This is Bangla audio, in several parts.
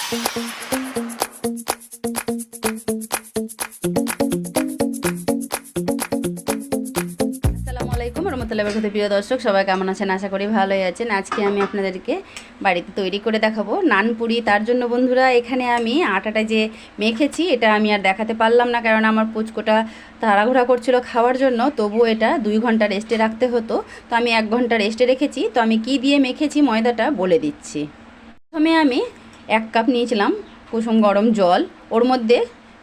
প্রিয় দর্শক, সবাই কেমন আছেন? আশা করি ভালোই আছেন। আজকে আমি আপনাদেরকে বাড়িতে তৈরি করে দেখাবো নানপুরি। তার জন্য বন্ধুরা এখানে আমি আটাটা যে মেখেছি এটা আমি আর দেখাতে পারলাম না, কারণ আমার পুচকোটা তাড়াহুড়া করছিল খাওয়ার জন্য। তবুও এটা 2 ঘন্টা রেস্টে রাখতে হতো, তো আমি 1 ঘন্টা রেস্টে রেখেছি। তো আমি কি দিয়ে মেখেছি ময়দাটা বলে দিচ্ছি। প্রথমে আমি 1 কাপ নিয়েছিলাম কুসুম গরম জল, ওর মধ্যে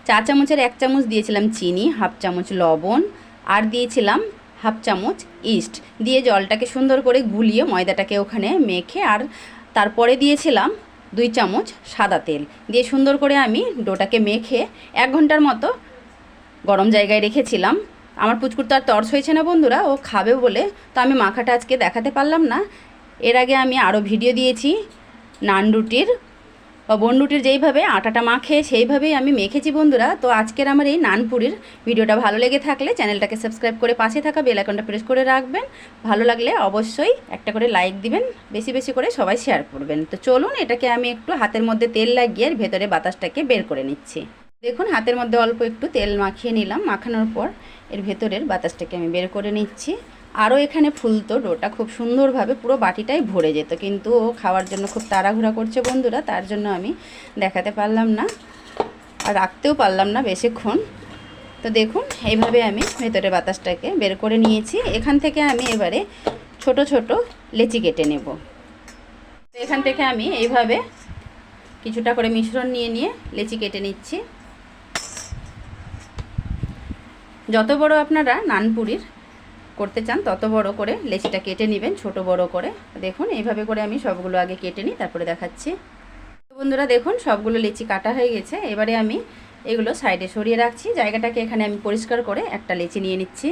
4 চামচের 1 চামচ দিয়েছিলাম চিনি, 1/2 চামচ লবণ, আর দিয়েছিলাম 1/2 চামচ ইস্ট দিয়ে জলটাকে সুন্দর করে গুলিয়ে ময়দাটাকে ওখানে মেখে, আর তারপরে দিয়েছিলাম 2 চামচ সাদা তেল দিয়ে সুন্দর করে আমি ডোটাকে মেখে 1 ঘন্টার মতো গরম জায়গায় রেখেছিলাম। আমার পুচকুর তো আর তর্স হয়েছে না বন্ধুরা, ও খাবে বলে, তো আমি মাখাটা আজকে দেখাতে পারলাম না। এর আগে আমি আরও ভিডিও দিয়েছি নান রুটির বা বন রুটির যেইভাবে আটাটা মাখে সেইভাবেই আমি মেখেছি বন্ধুরা। তো আজকের আমার এই নানপুরির ভিডিওটা ভালো লেগে থাকলে চ্যানেলটাকে সাবস্ক্রাইব করে পাশে থাকা বেল আইকনটা প্রেস করে রাখবেন। ভালো লাগলে অবশ্যই একটা করে লাইক দিবেন, বেশি বেশি করে সবাই শেয়ার করবেন। তো চলুন এটাকে আমি একটু হাতের মধ্যে তেল লাগিয়ে ভেতরে বাতাসটাকে বের করে নিচ্ছি। দেখুন হাতের মধ্যে অল্প একটু তেল মাখিয়ে নিলাম, মাখানোর পর এর ভেতরের বাতাসটাকে আমি বের করে নিচ্ছি। আরও এখানে ফুলতো ডোটা খুব সুন্দরভাবে, পুরো বাটিটাই ভরে যেত, কিন্তু ও খাওয়ার জন্য খুব তাড়াহুড়া করছে বন্ধুরা, তার জন্য আমি দেখাতে পারলাম না আর রাখতেও পারলাম না বেশিক্ষণ। তো দেখুন এইভাবে আমি ভেতরে বাতাসটাকে বের করে নিয়েছি। এখান থেকে আমি এবারে ছোট ছোট লেচি কেটে নেব। তো এখান থেকে আমি এইভাবে কিছুটা করে মিশ্রণ নিয়ে নিয়ে লেচি কেটে নিচ্ছি। যত বড় আপনারা নানপুরির করতে চান তত বড় করে লেচিটা কেটে নেবেন, ছোট বড় করে। দেখুন এইভাবে করে আমি সবগুলো আগে কেটে নিই, তারপরে দেখাচ্ছি। তো বন্ধুরা দেখুন সবগুলো লেচি কাটা হয়ে গেছে। এবারে আমি এগুলো সাইডে সরিয়ে রাখছি। জায়গাটাকে এখানে আমি পরিষ্কার করে একটা লেচি নিয়ে নিচ্ছি।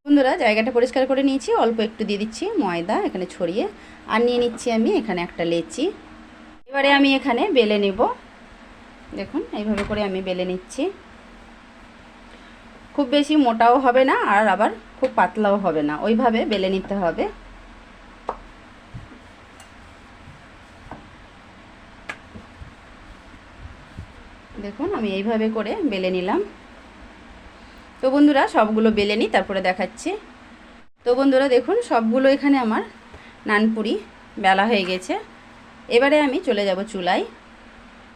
বন্ধুরা জায়গাটা পরিষ্কার করে নিয়েছি, অল্প একটু দিয়ে দিচ্ছি ময়দা এখানে ছড়িয়ে, আর নিয়ে নিচ্ছি আমি এখানে একটা লেচি। এবারে আমি এখানে বেলে নেব। দেখুন এইভাবে করে আমি বেলে নিচ্ছি। খুব বেশি মোটাও হবে না আর আবার খুব পাতলাও হবে না, ওইভাবে বেলে নিতে হবে। দেখুন আমি এইভাবে করে বেলে নিলাম। তো বন্ধুরা সবগুলো বেলে নিই, তারপরে দেখাচ্ছি। তো বন্ধুরা দেখুন সবগুলো এখানে আমার নানপুরি বেলা হয়ে গেছে। এবারে আমি চলে যাব চুলায়।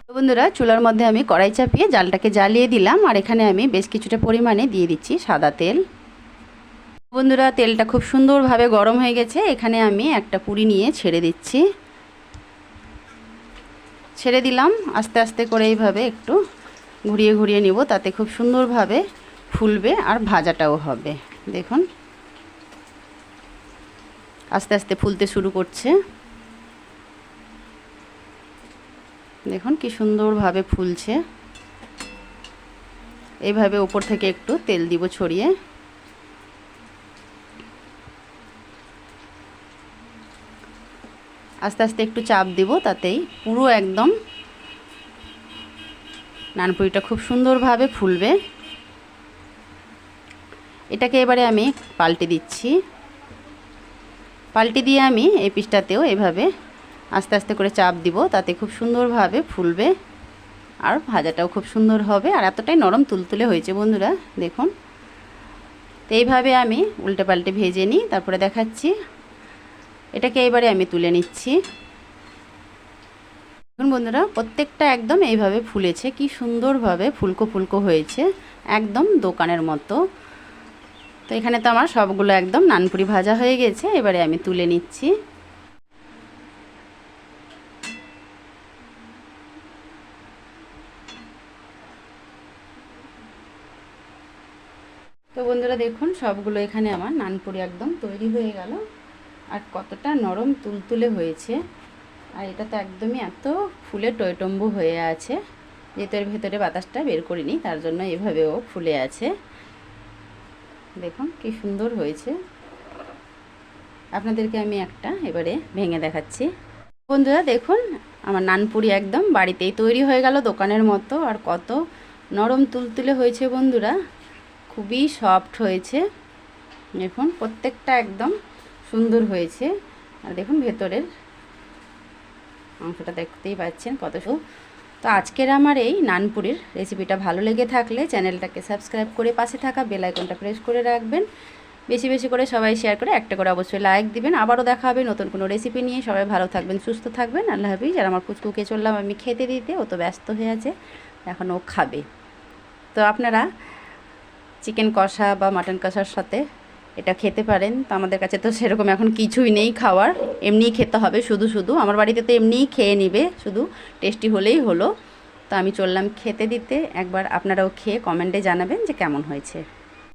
তো বন্ধুরা চুলার মধ্যে আমি কড়াই চাপিয়ে জালটাকে জ্বালিয়ে দিলাম, আর এখানে আমি বেশ কিছুটা পরিমাণে দিয়ে দিচ্ছি সাদা তেল। বন্ধুরা তেলটা খুব সুন্দরভাবে গরম হয়ে গেছে। এখানে আমি একটা পুরি নিয়ে ছেড়ে দিচ্ছি। ছেড়ে দিলাম, আস্তে আস্তে করে এইভাবে একটু ঘুরিয়ে ঘুরিয়ে নিব, তাতে খুব সুন্দরভাবে ফুলবে আর ভাজাটাও হবে। দেখুন আস্তে আস্তে ফুলতে শুরু করছে। দেখুন কি সুন্দরভাবে ফুলছে। এইভাবে উপর থেকে একটু তেল দিব ছড়িয়ে। আস্তে আস্তে একটু চাপ দিব, তাতেই পুরো একদম নানপুরিটা খুব সুন্দরভাবে ফুলবে। এটাকে এবারে আমি পাল্টে দিচ্ছি। পাল্টে দিয়ে আমি এই পিসটাতেও এভাবে আস্তে আস্তে করে চাপ দিব, তাতে খুব সুন্দরভাবে ফুলবে আর ভাজাটাও খুব সুন্দর হবে। আর এতটাই নরম তুলতুলে হয়েছে বন্ধুরা দেখুন। তো এইভাবে আমি উল্টে পাল্টে ভেজে নিই, তারপরে দেখাচ্ছি। এটাকে এবারে আমি তুলে নিচ্ছি। দেখুন বন্ধুরা প্রত্যেকটা একদম এইভাবে ফুলেছে, কি সুন্দরভাবে ফুলকো ফুলকো হয়েছে, একদম দোকানের মতো। তো এখানে তো আমার সবগুলো একদম নানপুরি ভাজা হয়ে গেছে। এবারে আমি তুলে নিচ্ছি। তো বন্ধুরা দেখুন সবগুলো এখানে আমার নানপুরি একদম তৈরি হয়ে গেল, আর কতটা নরম তুলতুলে হয়েছে। আর এটা তো একদমই এত ফুলে টইটম্বু হয়ে আছে, যেহেতু এর ভেতরে বাতাসটা বের করিনি তার জন্য এভাবেও ফুলে আছে। দেখুন কি সুন্দর হয়েছে। আপনাদেরকে আমি একটা এবারে ভেঙে দেখাচ্ছি। বন্ধুরা দেখুন আমার নানপুরি একদম বাড়িতেই তৈরি হয়ে গেল দোকানের মতো, আর কত নরম তুলতুলে হয়েছে বন্ধুরা, খুবই সফট হয়েছে। দেখুন প্রত্যেকটা একদম সুন্দর হয়েছে। আর দেখুন ভেতরের অংশটা দেখতেই পাচ্ছেন কত তো আজকের আমার এই নানপুরির রেসিপিটা ভালো লেগে থাকলে চ্যানেলটাকে সাবস্ক্রাইব করে পাশে থাকা বেল আইকনটা প্রেস করে রাখবেন। বেশি বেশি করে সবাই শেয়ার করে একটা করে অবশ্যই লাইক দিবেন। আবারও দেখা হবে নতুন কোনো রেসিপি নিয়ে। সবাই ভালো থাকবেন, সুস্থ থাকবেন। আল্লাহ হাফিজ। আর আমার পুচকুকে চললাম আমি খেতে দিতে, ও তো ব্যস্ত হয়ে আছে, এখন ও খাবে। তো আপনারা চিকেন কষা বা মাটন কষার সাথে এটা খেতে পারেন। তো আমাদের কাছে তো সেরকম এখন কিছুই নেই খাওয়ার, এমনিই খেতে হবে শুধু শুধু। আমার বাড়িতে তো এমনিই খেয়ে নিবে, শুধু টেস্টি হলেই হলো। তো আমি চললাম খেতে দিতে। একবার আপনারাও খেয়ে কমেন্টে জানাবেন যে কেমন হয়েছে।